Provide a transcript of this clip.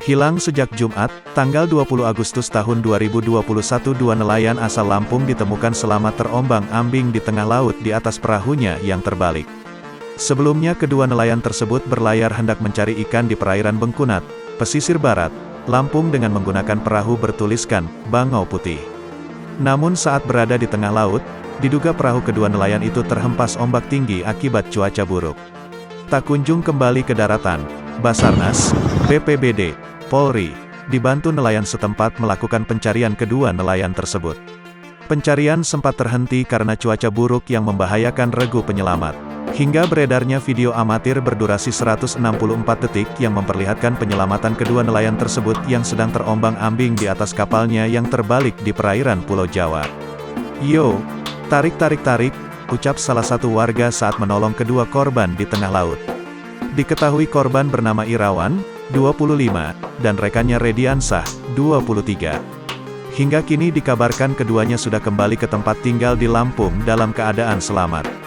Hilang sejak Jumat, tanggal 20 Agustus tahun 2021. Dua nelayan asal Lampung ditemukan selamat terombang-ambing di tengah laut di atas perahunya yang terbalik. Sebelumnya kedua nelayan tersebut berlayar hendak mencari ikan di perairan Bengkunat, pesisir barat, Lampung dengan menggunakan perahu bertuliskan, Bangau Putih. Namun saat berada di tengah laut, diduga perahu kedua nelayan itu terhempas ombak tinggi akibat cuaca buruk. Tak kunjung kembali ke daratan, Basarnas, BPBD, Polri, dibantu nelayan setempat melakukan pencarian kedua nelayan tersebut. Pencarian sempat terhenti karena cuaca buruk yang membahayakan regu penyelamat. Hingga beredarnya video amatir berdurasi 164 detik yang memperlihatkan penyelamatan kedua nelayan tersebut yang sedang terombang-ambing di atas kapalnya yang terbalik di perairan Pulau Jawa. "Yo, tarik, ucap salah satu warga saat menolong kedua korban di tengah laut. Diketahui korban bernama Irawan, 25, dan rekannya Rediansah, 23. Hingga kini dikabarkan keduanya sudah kembali ke tempat tinggal di Lampung dalam keadaan selamat.